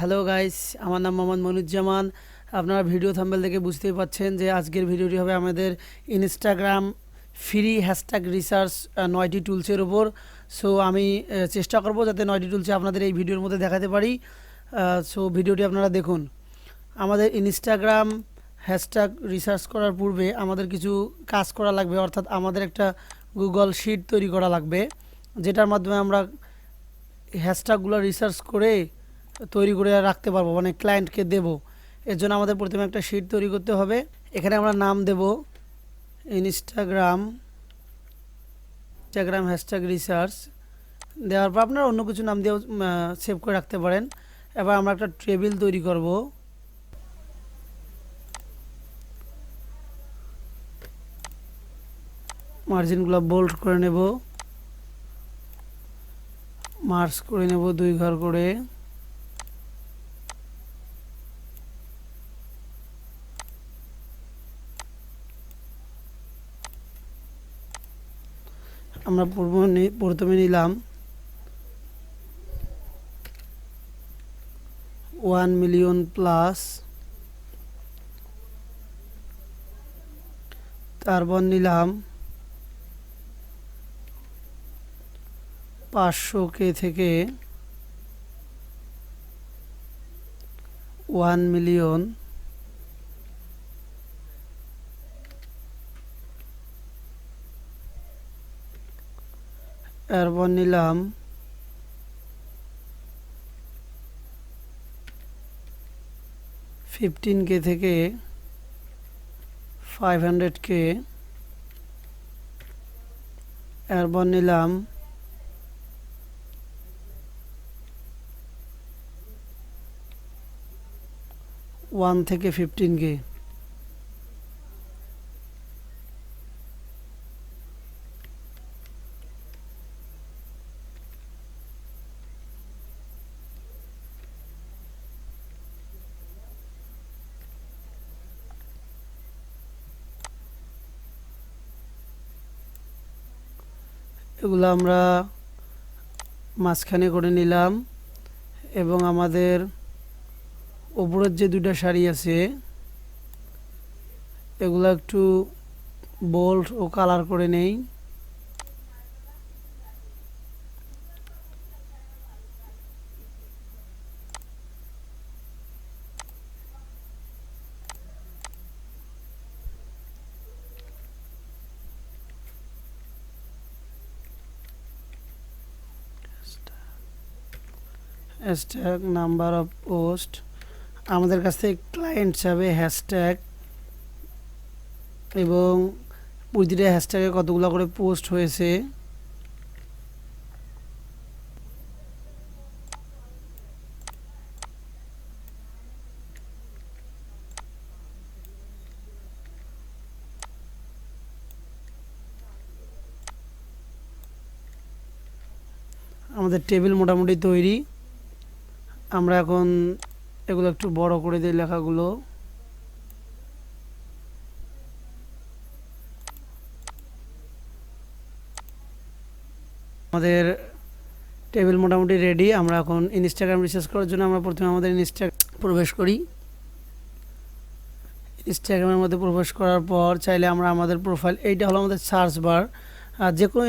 Hello guys, আমার নাম মোহাম্মদ মনিরুজ্জামান। আপনারা ভিডিও থাম্বনেল দেখে বুঝতেই পাচ্ছেন যে আজকের ভিডিওটি হবে আমাদের ইনস্টাগ্রাম ফ্রি হ্যাশট্যাগ রিসার্চ 9টি টুলসের ওপর। সো আমি চেষ্টা করব যাতে 9টি টুলসে আপনাদের এই ভিডিওর মধ্যে দেখাতে পারি। সো ভিডিওটি আপনারা দেখুন। আমাদের ইনস্টাগ্রাম হ্যাশট্যাগ রিসার্চ করার পূর্বে আমাদের কিছু কাজ করা লাগবে, অর্থাৎ আমাদের একটা গুগল শিট তৈরি করা লাগবে, যেটার মাধ্যমে আমরা হ্যাশট্যাগুলো রিসার্চ করে তৈরি করে রাখতে পারবো, মানে ক্লায়েন্টকে দেব। এর জন্য আমাদের প্রথমে একটা শিট তৈরি করতে হবে। এখানে আমরা নাম দেব ইনস্টাগ্রাম হ্যাশট্যাগ রিসার্চ। দেওয়ার পর আপনারা অন্য কিছু নাম দিয়েও সেভ করে রাখতে পারেন। এবার আমরা একটা টেবিল তৈরি করব। মার্জিনগুলো বোল্ড করে নেব, মার্জ করে নেব 2 ঘর করে। আমরা প্রথমে নিলাম 1 মিলিয়ন প্লাস, তারপর নিলাম 500K থেকে 1 মিলিয়ন, এরপর নিলাম 15K থেকে 500K, এরপর নিলাম 1 থেকে 15K। এগুলো আমরা মাঝখানে করে নিলাম এবং আমাদের উপরের যে দুটো সারি আছে এগুলো একটু বোল্ড ও কালার করে নেই। হ্যাশট্যাগ নাম্বার অফ পোস্ট, আমাদের কাছ থেকে ক্লায়েন্ট যাবে হ্যাশট্যাগ এবং প্রতিটা হ্যাশট্যাগে কতগুলো করে পোস্ট হয়েছে। আমাদের টেবিল মোটামুটি তৈরি। আমরা এখন এগুলো একটু বড় করে দিই লেখাগুলো। আমাদের টেবিল মোটামুটি রেডি। আমরা এখন ইনস্টাগ্রাম রিসার্চ করার জন্য আমরা প্রথমে আমাদের প্রবেশ করি। ইনস্টাগ্রামের মধ্যে প্রবেশ করার পর চাইলে আমরা আমাদের প্রোফাইল, এইটা হলো আমাদের সার্চ বার। আর যে কোনো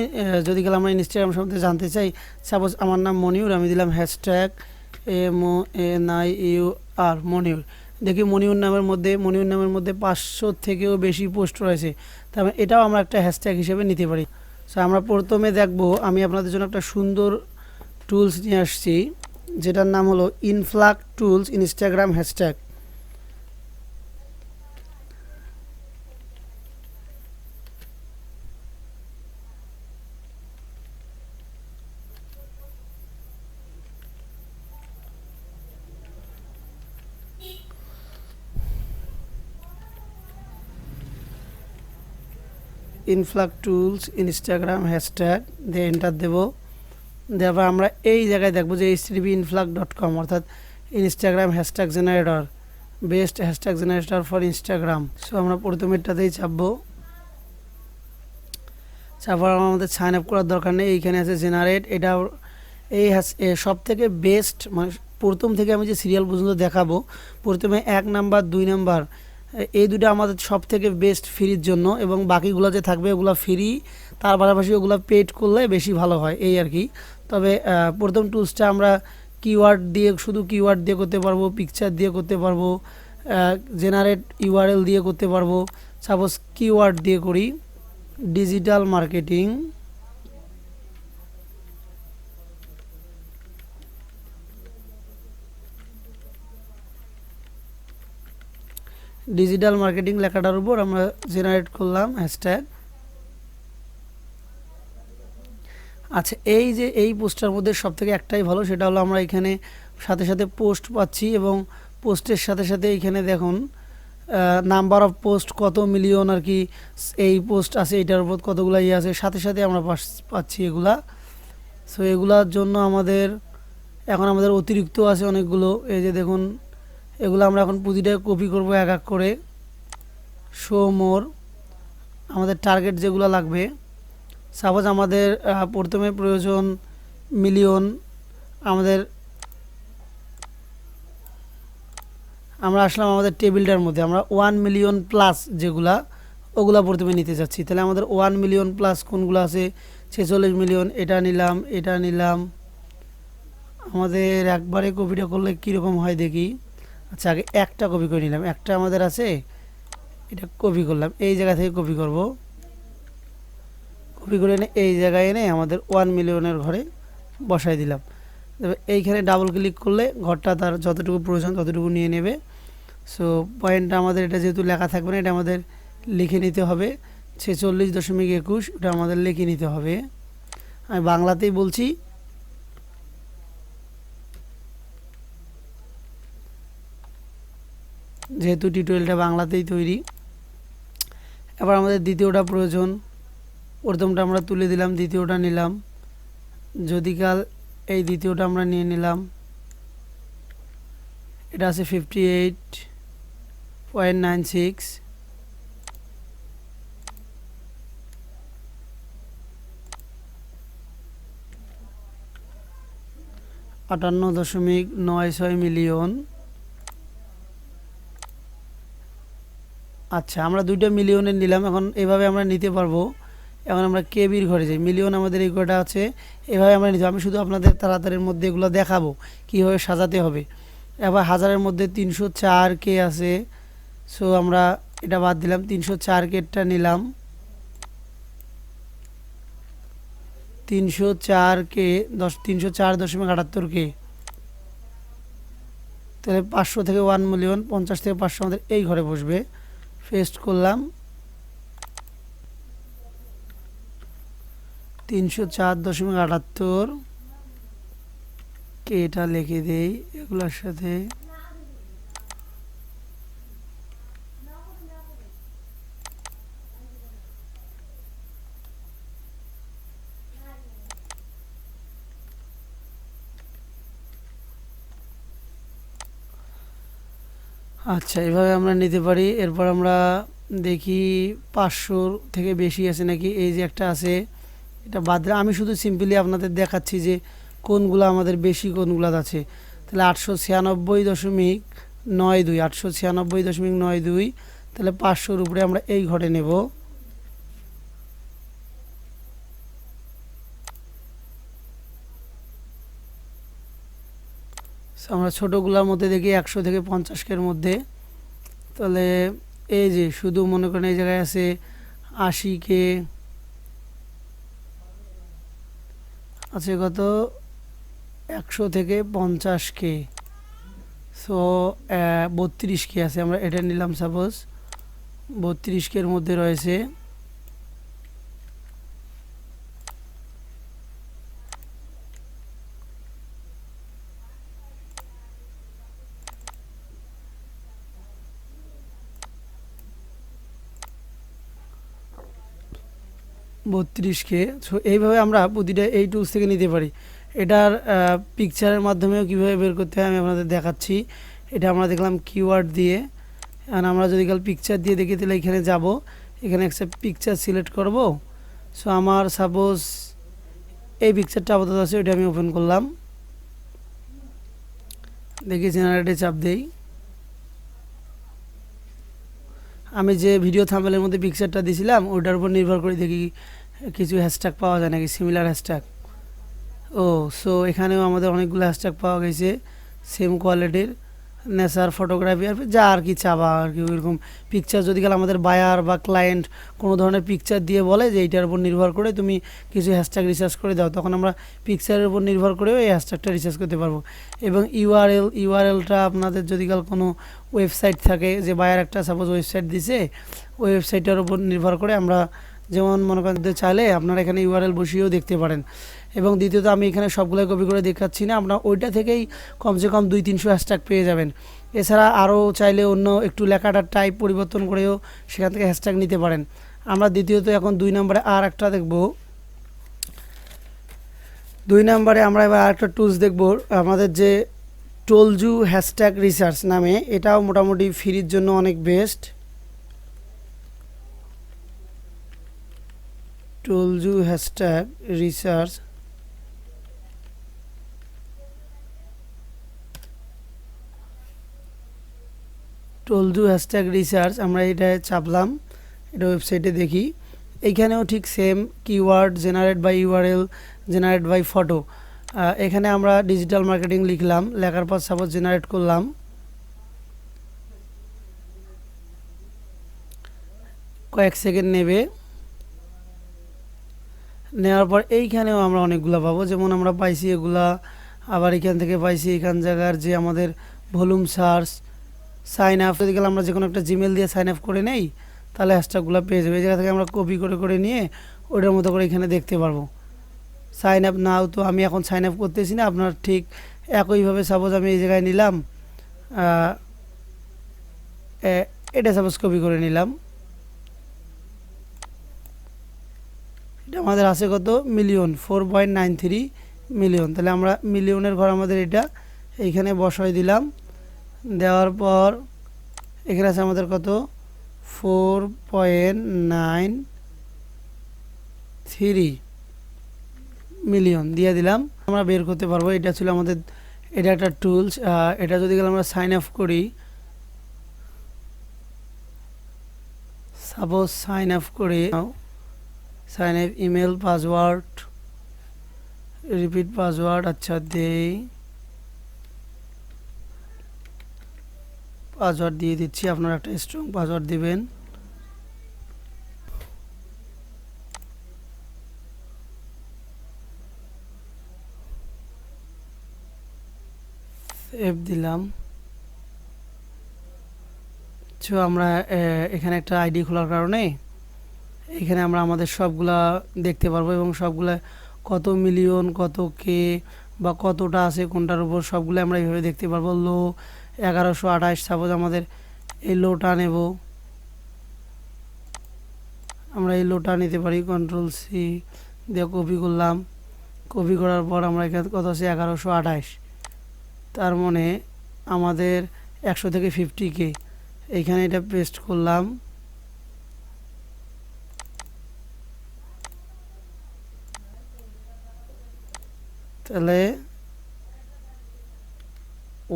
যদি গেলে আমরা ইনস্টাগ্রাম সম্বন্ধে জানতে চাই, সাপোজ আমার নাম মনিউর, আমি দিলাম হ্যাশট্যাগ MONIUR মনিউর। দেখি মনিউর নামের মধ্যে 500 থেকেও বেশি পোস্ট রয়েছে, তার মানে এটাও আমরা একটা হ্যাশট্যাগ হিসেবে নিতে পারি। সো আমরা প্রথমে দেখব, আমি আপনাদের জন্য একটা সুন্দর টুলস নিয়ে আসছি যেটার নাম হলো Inflact tools Instagram hashtag. Inflact tools Instagram hashtag দিয়ে এন্টার দেব। দেওয়ার আমরা এই জায়গায় দেখব যে http://influx.com, অর্থাৎ Instagram hashtag generator, best hashtag generator for Instagram. So আমরা প্রথমেরটাতেই চাপবো। চাপার আমাদের সাইন আপ করার দরকার নেই, এইখানে আছে জেনারেট। এটা এই সব থেকে বেস্ট, মানে প্রথম থেকে আমি যে সিরিয়াল পর্যন্ত দেখাবো, প্রথমে 1 নাম্বার 2 নাম্বার এই দুটো আমাদের সব থেকে বেস্ট ফ্রির জন্য, এবং বাকিগুলো যে থাকবে ওগুলো ফ্রি, তার পাশাপাশি ওগুলো পেড করলে বেশি ভালো হয় এই আর কি। তবে প্রথম টুলসটা আমরা কিওয়ার্ড দিয়ে, শুধু কিওয়ার্ড দিয়ে করতে পারবো, পিকচার দিয়ে করতে পারবো, জেনারেট ইউআরএল দিয়ে করতে পারবো। সাপোজ কিওয়ার্ড দিয়ে করি, ডিজিটাল মার্কেটিং, ডিজিটাল মার্কেটিং লেখাটার উপর আমরা জেনারেট করলাম হ্যাশট্যাগ। আচ্ছা, এই যে এই পোস্টটার মধ্যে সব থেকে একটাই ভালো, সেটা হলো আমরা এখানে সাথে সাথে পোস্ট পাচ্ছি, এবং পোস্টের সাথে সাথে এখানে দেখুন নাম্বার অফ পোস্ট কত মিলিয়ন আর কি এই পোস্ট আছে, এইটার উপর কতগুলো ইয়ে আছে, সাথে সাথে আমরা পাচ্ছি এগুলা। সো এগুলার জন্য আমাদের এখন আমাদের অতিরিক্ত আছে অনেকগুলো। এই যে দেখুন, এগুলো আমরা এখন প্রতিটা কপি করব এক এক করে। শো মোর, আমাদের টার্গেট যেগুলো লাগবে, সাপোজ আমাদের প্রথমে প্রয়োজন মিলিয়ন, আমরা আসলাম আমাদের টেবিলটার মধ্যে, আমরা 1 মিলিয়ন প্লাস যেগুলা ওগুলা প্রথমে নিতে যাচ্ছি। তাহলে আমাদের 1 মিলিয়ন প্লাস কোনগুলো আছে, 46 মিলিয়ন, এটা নিলাম, এটা নিলাম। আমাদের একবারে কপিটা করলে কীরকম হয় দেখি। আচ্ছা, আগে একটা কপি করে নিলাম, একটা আমাদের আছে, এটা কপি করলাম, এই জায়গা থেকে কপি করব, কপি করে এনে এই জায়গায় এনে আমাদের 1 মিলিয়নের ঘরে বসাই দিলাম। এইখানে ডাবল ক্লিক করলে ঘরটা তার যতটুকু প্রয়োজন ততটুকু নিয়ে নেবে। সো পয়েন্টটা আমাদের এটা যেহেতু লেখা থাকবে না, এটা আমাদের লিখে নিতে হবে, 46.21 ওটা আমাদের লিখে নিতে হবে। আমি বাংলাতেই বলছি, যেহেতু টিউটোরিয়ালটা বাংলাতেই তৈরি। এবার আমাদের দ্বিতীয়টা প্রয়োজন, প্রথমটা আমরা তুলে দিলাম, দ্বিতীয়টা নিলাম, যদি কাল এই দ্বিতীয়টা আমরা নিয়ে নিলাম, এটা আছে 58.96, $58.96 মিলিয়ন। আচ্ছা, আমরা দুইটা মিলিয়নের নিলাম, এখন এভাবে আমরা নিতে পারবো। এখন আমরা কেবির ঘরে যাই, মিলিয়ন আমাদের এই কটা আছে, এভাবে আমরা নিতে, আমি শুধু আপনাদের তাড়াতাড়ির মধ্যে এগুলো দেখাবো কীভাবে সাজাতে হবে। এবার হাজারের মধ্যে 304 কে আছে, সো আমরা এটা বাদ দিলাম, 304 কেটা নিলাম, 304 কে 304.78 কে, তাহলে 500 থেকে 1 মিলিয়ন, 50 থেকে 500 আমাদের এই ঘরে বসবে। পেস্ট করলাম, 304.78 কে এটা লিখে দেই এগুলোর সাথে। আচ্ছা, এভাবে আমরা নিতে পারি। এরপর আমরা দেখি 500 থেকে বেশি আছে নাকি, এই যে একটা আছে, এটা বাদ দিলাম। আমি শুধু সিম্পলি আপনাদের দেখাচ্ছি যে কোনগুলো আমাদের বেশি কোনগুলো আছে। তাহলে 896.92, 896.92, তাহলে 500-র উপরে আমরা এই ঘরে নেব। আমরা ছোটোগুলোর মধ্যে দেখি 100 থেকে 50-এর মধ্যে, তাহলে এই যে শুধু মনে করেন এই জায়গায় আছে 80 কে, আছে কত 100 থেকে 50 কে, সো 32 কে আছে, আমরা এটা নিলাম। সাপোজ 32 কের মধ্যে রয়েছে, কে। সো এইভাবে আমরা প্রতিটা এই টুলস থেকে নিতে পারি। এটার পিকচারের মাধ্যমেও কীভাবে বের করতে হয় আমি আপনাদের দেখাচ্ছি। এটা আমরা দেখলাম কিওয়ার্ড দিয়ে, আর আমরা যদি কাল পিকচার দিয়ে দেখি তাহলে এখানে যাব, এখানে একটা পিকচার সিলেক্ট করব। সো আমার সাপোজ এই পিকচারটা আপাতত আছে, ওইটা আমি ওপেন করলাম। দেখি জেনারেটে চাপ দেই। আমি যে ভিডিও থাম্বনেলের মধ্যে পিকচারটা দিয়েছিলাম ওটার উপর নির্ভর করে দেখি কিছু হ্যাশট্যাগ পাওয়া যায় নাকি, সিমিলার হ্যাশট্যাগ। ও সো এখানেও আমাদের অনেকগুলো হ্যাশট্যাগ পাওয়া গেছে সেম কোয়ালিটির, নেচার, ফটোগ্রাফি, আর যা আর কি চাবা আর কি ওইরকম পিকচার। যদি গেলে আমাদের বায়ার বা ক্লায়েন্ট কোনো ধরনের পিকচার দিয়ে বলে যে এইটার উপর নির্ভর করে তুমি কিছু হ্যাশট্যাগ রিসার্চ করে দাও, তখন আমরা পিকচারের উপর নির্ভর করেও এই হ্যাশট্যাগটা রিসার্চ করতে পারবো। এবং ইউআরএলটা আপনাদের যদি কাল কোনো ওয়েবসাইট থাকে, যে বায়ার একটা সাপোজ ওয়েবসাইট দিছে, ওই ওয়েবসাইটের উপর নির্ভর করে আমরা যেমন মনে করেন চাইলে আপনারা এখানে ইউআরএল বসিয়েও দেখতে পারেন। এবং দ্বিতীয়ত আমি এখানে সবগুলো কপি করে দেখাচ্ছি না, আপনার ওইটা থেকেই কমসে কম 200-300 হ্যাশট্যাগ পেয়ে যাবেন। এছাড়া আরও চাইলে অন্য একটু লেখাটার টাইপ পরিবর্তন করেও সেখান থেকে হ্যাশট্যাগ নিতে পারেন। আমরা দ্বিতীয়ত এখন 2 নম্বরে আর একটা দেখব। 2 নম্বরে আমরা এবার আরেকটা টুলস দেখব, আমাদের যে টোলজু হ্যাশট্যাগ রিসার্চ নামে, এটাও মোটামুটি ফ্রির জন্য অনেক best. Toolzu hashtag research, Toolzu hashtag research, আমরা এটা চাপলাম, এটা ওয়েবসাইটে দেখি। এইখানেও ঠিক same keyword, generate by URL, generate by photo. এখানে আমরা ডিজিটাল মার্কেটিং লিখলাম, লেখার পর সাপোজ জেনারেট করলাম, কয়েক সেকেন্ড নেবে। নেওয়ার পর এইখানেও আমরা অনেকগুলো পাবো, যেমন আমরা পাইছি এগুলা, আবার এখান থেকে পাইছি এখান জায়গার যে আমাদের ভলিউম সার্চ, সাইন আপ। যদি গেলে আমরা যে কোনো একটা জিমেল দিয়ে সাইন আপ করে নেই, তাহলে হ্যাশট্যাগুলো পেয়ে যাবে। এই জায়গা থেকে আমরা কপি করে করে নিয়ে ওটার মতো করে এখানে দেখতে পারবো। সাইন আপ নাও, তো আমি এখন সাইন আপ করতেছি না, আপনার ঠিক একইভাবে সাপোজ আমি এই জায়গায় নিলাম, এটা সাপোজ কপি করে নিলাম। এটা আমাদের আছে কত মিলিয়ন, 4.93 মিলিয়ন। তাহলে আমরা মিলিয়নের ঘর আমাদের এটা এইখানে বসাই দিলাম। দেওয়ার পর এখানে আছে আমাদের কত 4.93 মিলিয়ন দিয়ে দিলাম। আমরা বের করতে পারবো। এটা ছিল আমাদের, এটা একটা টুলস। এটা যদি গেলে আমরা সাইন আপ করি, সাপোজ সাইন আপ করি, sign up email, password, repeat password, আচ্ছা দেই, পাসওয়ার্ড দিয়ে দিচ্ছি। আপনারা একটা স্ট্রং পাসওয়ার্ড দিবেন। সেভ দিলাম। সো আমরা এখানে একটা আইডি খোলার কারণে এখানে আমরা আমাদের সবগুলা দেখতে পারবো, এবং সবগুলা কত মিলিয়ন, কত কে বা কতটা আছে কোনটার উপর, সবগুলো আমরা এইভাবে দেখতে পারবো। লো 1128, সাপোজ আমাদের এই লোটা নেব, আমরা এই লোটা নিতে পারি। কন্ট্রোল সি দিয়ে কপি করলাম। কপি করার পর আমরা এখানে কত আছে 1128, তার মানে আমাদের 100 থেকে 50K। এইখানে এটা পেস্ট করলাম। তাহলে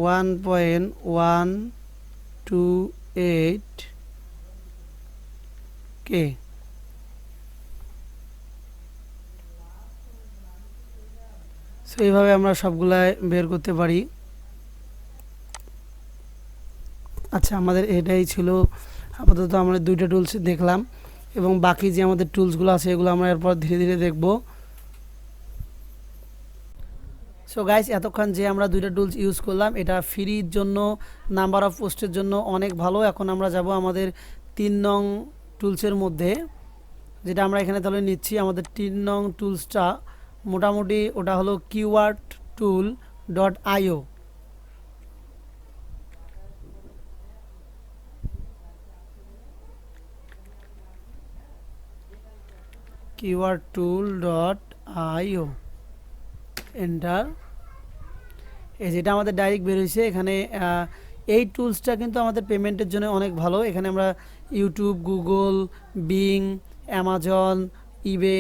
1.128K। সো এইভাবে আমরা সবগুলাই বের করতে পারি। আচ্ছা, আমাদের এটাই ছিল আপাতত। আমরা 2টা টুলস দেখলাম, এবং বাকি যে আমাদের টুলসগুলো আছে এগুলো আমরা এরপর ধীরে ধীরে দেখব। সো গাইস, এতক্ষণ যে আমরা 2টা টুলস ইউজ করলাম, এটা ফ্রির জন্য, নাম্বার অফ পোস্টের জন্য অনেক ভালো। এখন আমরা যাব আমাদের 3 নং টুলসের মধ্যে, যেটা আমরা এখানে তাহলে নিচ্ছি। আমাদের 3 নং টুলসটা মোটামুটি ওটা হলো keywordtool.io। keywordtool.io enter. এই যেটা আমাদের ডাইরেক্ট বের হয়েছে এখানে। এই টুলসটা কিন্তু আমাদের পেমেন্টের জন্য অনেক ভালো। এখানে আমরা YouTube, Google, Bing, Amazon, eBay,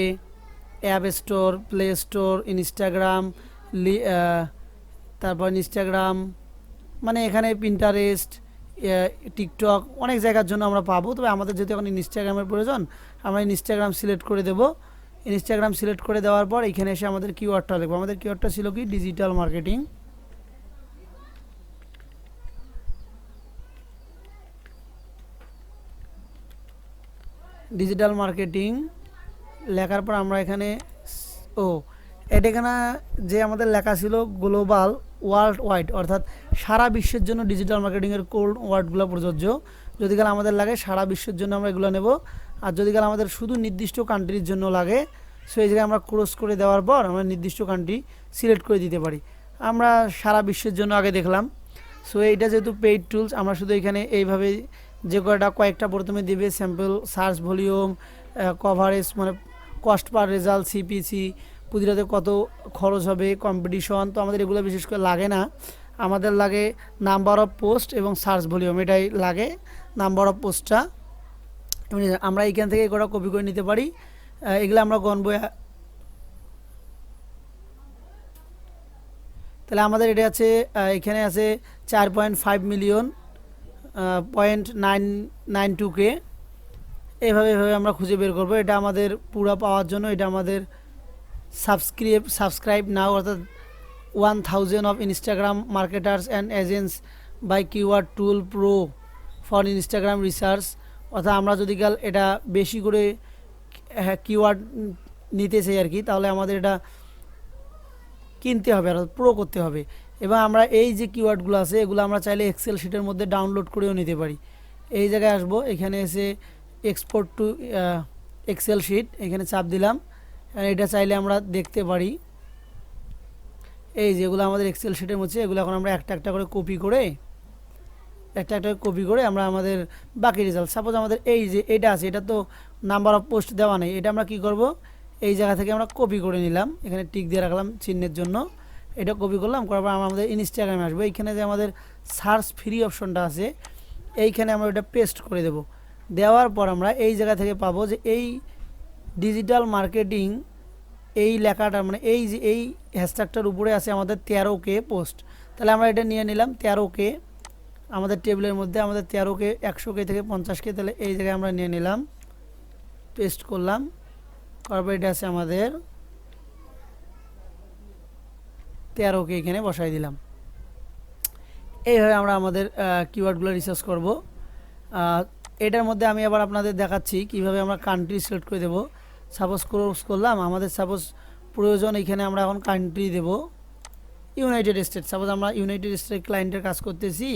app store, play store, Instagram, তারপর ইনস্টাগ্রাম, মানে এখানে পিন্টারেস্ট, টিকটক অনেক জায়গার জন্য আমরা পাবো। তবে আমাদের যেহেতু এখন ইনস্টাগ্রামের প্রয়োজন, আমরা ইনস্টাগ্রাম সিলেক্ট করে দেব। ইনস্টাগ্রাম সিলেক্ট করে দেওয়ার পর এখানে এসে আমাদের কিওয়ার্ডটা লিখবো। আমাদের কিওয়ার্ডটা ছিল কি ডিজিটাল মার্কেটিং। ডিজিটাল মার্কেটিং লেখার পর আমরা এখানে ও এখানে যে আমাদের লেখা ছিল গ্লোবাল ওয়ার্ল্ড ওয়াইড, অর্থাৎ সারা বিশ্বের জন্য ডিজিটাল মার্কেটিংয়ের কোড ওয়ার্ডগুলো প্রযোজ্য। যদি কাল আমাদের লাগে সারা বিশ্বের জন্য আমরা এগুলো নেব, আর যদি কাল আমাদের শুধু নির্দিষ্ট কান্ট্রির জন্য লাগে, সো এই জায়গায় আমরা ক্রস করে দেওয়ার পর আমরা নির্দিষ্ট কান্ট্রি সিলেক্ট করে দিতে পারি। আমরা সারা বিশ্বের জন্য আগে দেখলাম। সো এইটা যেহেতু পেইড টুলস, আমরা শুধু এখানে এইভাবে যে কয়েকটা প্রথমে দিবে স্যাম্পল, সার্চ ভলিউম, কভারেজ মানে কস্ট পার রেজাল্ট, সিপিসি, প্রতিটাতে কত খরচ হবে, কম্পিটিশন। তো আমাদের এগুলো বিশেষ করে লাগে না, আমাদের লাগে নাম্বার অফ পোস্ট এবং সার্চ ভলিউম, এটাই লাগে নাম্বার অফ পোস্টটা। আমরা এইখান থেকে কটা কপি করে নিতে পারি, এগুলো আমরা গণবো। তাহলে আমাদের এটা আছে, এখানে আছে 4.5 মিলিয়ন 0.992K। এভাবে আমরা খুঁজে বের করবো। এটা আমাদের পুরো পাওয়ার জন্য এটা আমাদের সাবস্ক্রাইব নাও, অর্থাৎ 1000 of Instagram marketers and agents by keyword tool pro for Instagram research. অর্থাৎ আমরা যদি কাল এটা বেশি করে কিওয়ার্ড নিতে চাই আর কি, তাহলে আমাদের এটা কিনতে হবে, অর্থাৎ প্রো করতে হবে। এবং আমরা এই যে কিওয়ার্ডগুলো আছে এগুলো আমরা চাইলে এক্সেল শিটের মধ্যে ডাউনলোড করেও নিতে পারি। এই জায়গায় আসবো, এখানে এসে এক্সপোর্ট টু এক্সেল শিট, এখানে চাপ দিলাম। এটা চাইলে আমরা দেখতে পারি, এই যেগুলো আমাদের এক্সেল শিটের মধ্যে, এগুলো এখন আমরা একটা একটা করে কপি করে আমরা আমাদের বাকি রেজাল্ট, সাপোজ আমাদের এই যে এটা আছে, এটা তো নাম্বার অফ পোস্ট দেওয়া নেই, এটা আমরা কি করব, এই জায়গা থেকে আমরা কপি করে নিলাম, এখানে টিক দিয়ে রাখলাম চিহ্নের জন্য। এটা কপি করলাম, করার পর আমরা আমাদের ইনস্টাগ্রামে আসবো। এইখানে যে আমাদের সার্চ ফ্রি অপশনটা আছে, এইখানে আমরা এটা পেস্ট করে দেব। দেওয়ার পর আমরা এই জায়গা থেকে পাবো যে এই ডিজিটাল মার্কেটিং এই লেখাটা, মানে এই যে এই হ্যাশট্যাগটার উপরে আছে আমাদের 13K পোস্ট। তাহলে আমরা এটা নিয়ে নিলাম 13K, আমাদের টেবিলের মধ্যে আমাদের 13K 100K থেকে 50K, তাহলে এই জায়গায় আমরা নিয়ে নিলাম, পেস্ট করলাম। তারপর এটা আছে আমাদের 13K, এখানে বসাই দিলাম। এইভাবে আমরা আমাদের কিওয়ার্ডগুলো রিসার্চ করব। এটার মধ্যে আমি আবার আপনাদের দেখাচ্ছি কিভাবে আমরা কান্ট্রি সিলেক্ট করে দেব। সাপোজ ক্রস করলাম, আমাদের সাপোজ প্রয়োজন এখানে আমরা এখন কান্ট্রি দেব ইউনাইটেড স্টেট। সাপোজ আমরা ইউনাইটেড স্টেট ক্লায়েন্টের কাজ করতেছি,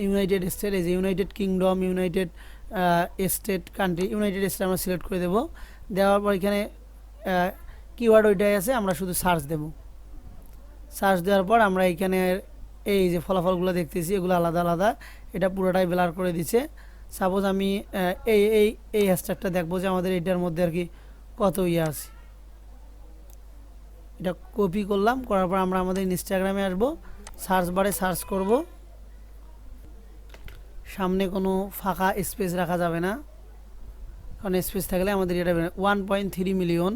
ইউনাইটেড স্টেট, এই যে United kingdom, United state, country, United state আমরা সিলেক্ট করে দেব। দেওয়ার পর এখানে কিওয়ার্ড ওইটাই আছে, আমরা শুধু সার্চ দেব। সার্চ দেওয়ার পর আমরা এখানে এই যে ফলাফলগুলো দেখতেছি এগুলো আলাদা আলাদা, এটা পুরোটাই ব্লার করে দিচ্ছে। সাপোজ আমি এই এই এই হ্যাশট্যাগটা দেখবো যে আমাদের এটার মধ্যে আর কি কত ইয়ে আছে, এটা কপি করলাম, করার পর আমরা আমাদের ইনস্টাগ্রামে আসবো, সার্চ বারে সার্চ করব। সামনে কোনো ফাঁকা স্পেস রাখা যাবে না, কারণ স্পেস থাকলে আমাদের এটা 1.3 মিলিয়ন,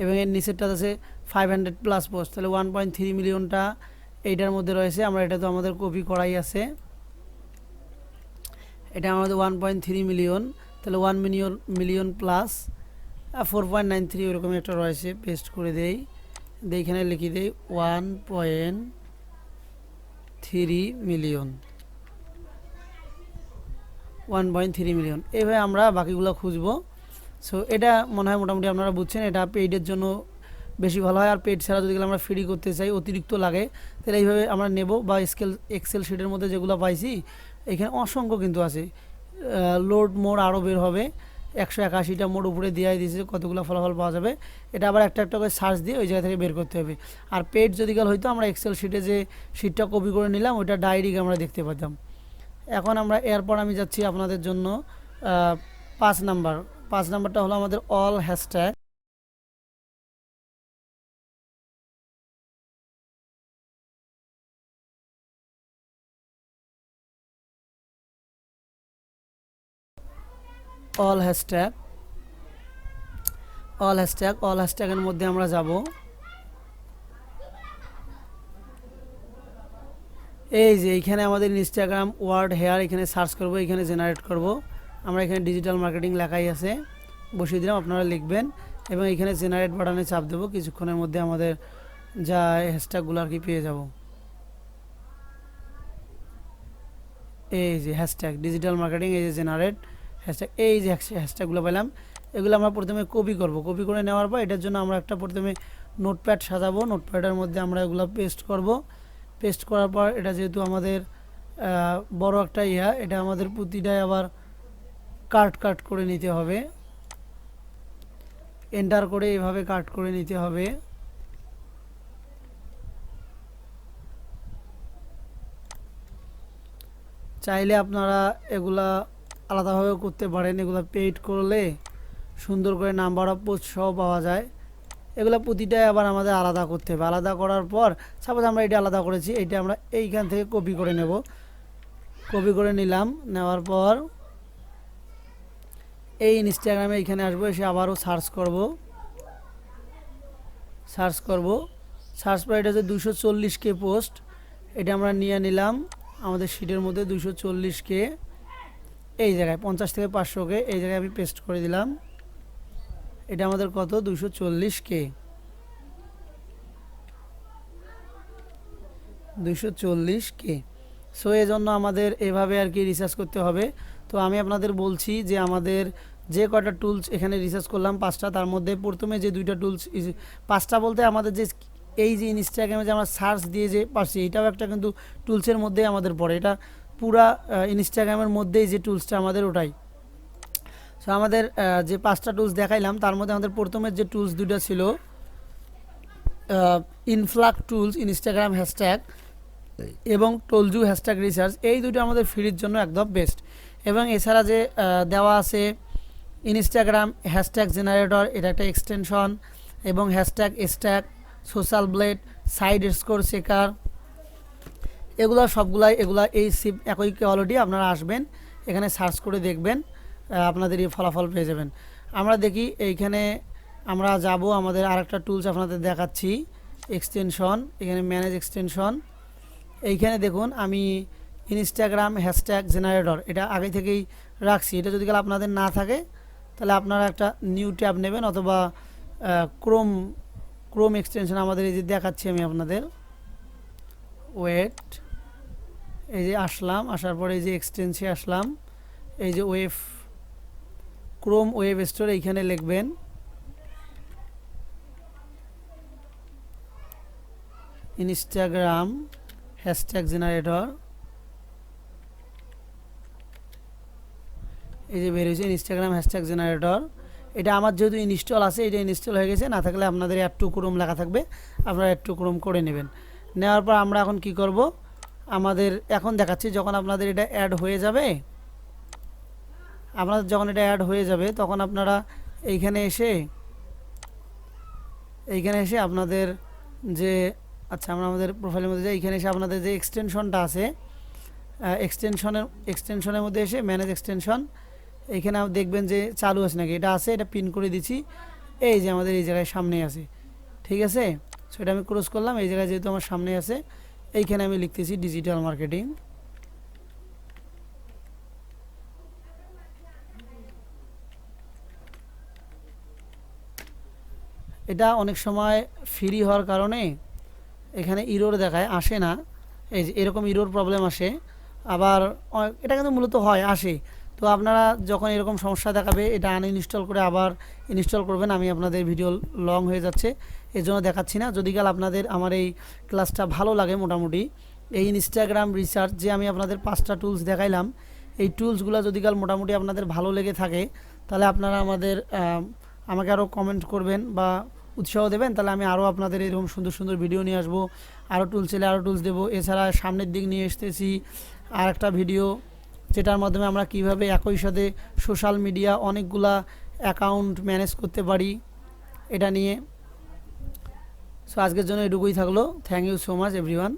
এবং এর নিচেরটা আছে 500+ পোস্ট। তাহলে 1.3 মিলিয়নটা এইটার মধ্যে রয়েছে। আমরা এটা তো আমাদের কপি করাই আছে, এটা আমাদের 1.3 মিলিয়ন, তাহলে 1 মিলিয়ন প্লাস 4.93 ওরকম একটা রয়েছে, পেস্ট করে দেই, এইখানে লিখে দেই 1.3 মিলিয়ন, 1.3 মিলিয়ন। এইভাবে আমরা বাকিগুলো খুঁজবো। সো এটা মনে হয় মোটামুটি আপনারা বুঝছেন, এটা পেইডের জন্য বেশি ভালো হয়। আর পেইড ছাড়া যদি আমরা ফ্রি করতে চাই, অতিরিক্ত লাগে, তাহলে এইভাবে আমরা নেব। বা এক্সেল শিটের মধ্যে যেগুলো পাইছি এখানে অসংখ্য কিন্তু আছে, লোড মোড আরও বের হবে, 181টা মোড উপরে দিয়ে দিয়েছে, কতগুলো ফলাফল পাওয়া যাবে। এটা আবার একটা একটা করে সার্চ দিয়ে ওই জায়গা থেকে বের করতে হবে। আর পেইড যদি কাল হয়তো আমরা এক্সেল শিটে যে শিটটা কপি করে নিলাম ওইটা ডাইরেক্ট আমরা দেখতে পেতাম। এখন আমরা এরপর আমি যাচ্ছি আপনাদের জন্য 5 নাম্বারটা হলো আমাদের অল হ্যাশট্যাগ। অল হ্যাশট্যাগের মধ্যে আমরা যাব। এই যে এইখানে আমাদের ইনস্টাগ্রাম ওয়ার্ড হেয়ার এখানে সার্চ করব, এখানে জেনারেট করব। আমরা এখানে ডিজিটাল মার্কেটিং লেখাই আছে, বসিয়ে দিলাম, আপনারা লিখবেন এবং এখানে জেনারেট বাটনে চাপ দেবো। কিছুক্ষণের মধ্যে আমাদের যা হ্যাশট্যাগুলো আর কি পেয়ে যাব। এই যে হ্যাশট্যাগ ডিজিটাল মার্কেটিং, এই যে জেনারেট হ্যাশট্যাগ, এই যে হ্যাশট্যাগুলো পেলাম। এগুলো আমরা প্রথমে কপি করব। কপি করে নেওয়ার পর এটার জন্য আমরা একটা প্রথমে নোটপ্যাড সাজাবো। নোটপ্যাডের মধ্যে আমরা এগুলো পেস্ট করব। পেস্ট করার পর এটা যেহেতু আমাদের বড় একটা এটা আমাদের প্রতিটাই আবার কাট করে নিতে হবে। এন্টার করে এভাবে কাট করে নিতে হবে। চাইলে আপনারা এগুলা আলাদাভাবেও করতে পারেন। এগুলা পেইড করলে সুন্দর করে নাম্বার অফ পোস্ট সহ পাওয়া যায়। এগুলো প্রতিটাই আবার আমাদের আলাদা করতে হবে। আলাদা করার পর সাপোজ আমরা এটা আলাদা করেছি, এইটা আমরা এইখান থেকে কপি করে নেব। কপি করে নিলাম, নেওয়ার পর এই ইনস্টাগ্রামে এইখানে আসবো, এসে আবারও সার্চ করব। সার্চ পর এটা হচ্ছে 240K পোস্ট, এটা আমরা নিয়ে নিলাম আমাদের শিটের মধ্যে। 240K এই জায়গায় 50 থেকে 500K এই জায়গায় আমি পেস্ট করে দিলাম। এটা আমাদের কত? 240K। 240K। সো এই জন্য আমাদের এভাবে আর কি রিসার্চ করতে হবে। তো আমি আপনাদের বলছি যে আমাদের যে কয়টা টুলস এখানে রিসার্চ করলাম 5টা, তার মধ্যে প্রথমে যে 2টা টুলস, 5টা বলতে আমাদের যে এই যে ইনস্টাগ্রামে যে আমরা সার্চ দিয়ে যে পাচ্ছি, এটাও একটা কিন্তু টুলসের মধ্যেই আমাদের পড়ে। এটা পুরা ইনস্টাগ্রামের মধ্যেই যে টুলসটা আমাদের ওটাই। সো আমাদের যে 5টা টুলস দেখাইলাম তার মধ্যে আমাদের প্রথমের যে টুলস 2টা ছিল, ইনফ্লাক্স টুলস ইনস্টাগ্রাম হ্যাশট্যাগ এবং টলজু হ্যাশট্যাগ রিসার্চ, এই দুটো আমাদের ফ্রির জন্য একদম বেস্ট। এবং এছাড়া যে দেওয়া আছে ইনস্টাগ্রাম হ্যাশট্যাগ জেনারেটর, এটা একটা এক্সটেনশন, এবং hashtag stack, social blade, side score checker, এগুলো সবগুলাই এই একই কোয়ালিটি। আপনারা আসবেন এখানে সার্চ করে দেখবেন, আপনাদের এই ফলাফল পেয়ে যাবেন। আমরা দেখি এইখানে আমরা যাব, আমাদের আরেকটা টুলস আপনাদের দেখাচ্ছি, এক্সটেনশন। এখানে ম্যানেজ এক্সটেনশন, এইখানে দেখুন আমি ইনস্টাগ্রাম হ্যাশট্যাগ জেনারেটর এটা আগে থেকেই রাখছি। এটা যদি আপনাদের না থাকে তাহলে আপনারা একটা নিউ ট্যাব নেবেন, অথবা ক্রোম এক্সটেনশন আমাদের এই যে দেখাচ্ছি আমি আপনাদের। ওয়েট, এই যে আসলাম, আসার পরে এই যে এক্সটেন্সে আসলাম, এই যে ক্রোম ওয়েব স্টোর, এইখানে লিখবেন ইনস্টাগ্রাম হ্যাশট্যাগ জেনারেটর। এই যে বের হয়েছে ইনস্টাগ্রাম হ্যাশট্যাগ জেনারেটর। এটা আমার যেহেতু ইনস্টল আছে, এটা ইনস্টল হয়ে গেছে। না থাকলে আপনাদের অ্যাড টু ক্রোম লেখা থাকবে, আপনারা অ্যাড টু ক্রোম করে নেবেন। নেওয়ার পর আমরা এখন কি করব, আমাদের এখন দেখাচ্ছি যখন আপনাদের এটা অ্যাড হয়ে যাবে, তখন আপনারা এইখানে এসে আপনাদের যে আমরা আমাদের প্রোফাইলের মধ্যে যাই, এইখানে এসে আপনাদের যে এক্সটেনশনটা আছে, এক্সটেনশনের মধ্যে এসে ম্যানেজ এক্সটেনশন, এইখানে দেখবেন যে চালু আছে নাকি। এটা আছে, এটা পিন করে দিচ্ছি। এই যে আমাদের এই জায়গায় সামনে আছে, ঠিক আছে। সেটা আমি ক্রস করলাম, এই জায়গায় যেহেতু আমার সামনে আছে, এইখানে আমি লিখতেছি ডিজিটাল মার্কেটিং। এটা অনেক সময় ফ্রি হওয়ার কারণে এখানে ইরোর দেখায়, আসে না। এই যে এরকম ইরোর প্রবলেম আসে। আবার এটা কিন্তু মূলত আসে। তো আপনারা যখন এরকম সমস্যা দেখাবে, এটা আনইনস্টল করে আবার ইনস্টল করবেন। আমি আপনাদের ভিডিও লং হয়ে যাচ্ছে, এর জন্য দেখাচ্ছি না। যদি আপনাদের আমার এই ক্লাসটা ভালো লাগে, মোটামুটি এই ইনস্টাগ্রাম রিসার্চ যে আমি আপনাদের 5টা টুলস দেখাইলাম, এই টুলসগুলো যদি মোটামুটি আপনাদের ভালো লেগে থাকে, তাহলে আপনারা আমাকে আরও কমেন্ট করবেন বা উৎসাহ দেবেন। তাহলে আমি আরও আপনাদের এরকম সুন্দর সুন্দর ভিডিও নিয়ে আসবো, আরও টুলস এলে আরও টুলস দেবো। এছাড়া সামনের দিক নিয়ে এসতেছি আর একটা ভিডিও, যেটার মাধ্যমে আমরা কিভাবে একই সাথে সোশ্যাল মিডিয়া অনেকগুলা অ্যাকাউন্ট ম্যানেজ করতে পারি, এটা নিয়ে। সো আজকের জন্য এটুকুই থাকলো। Thank you so much everyone.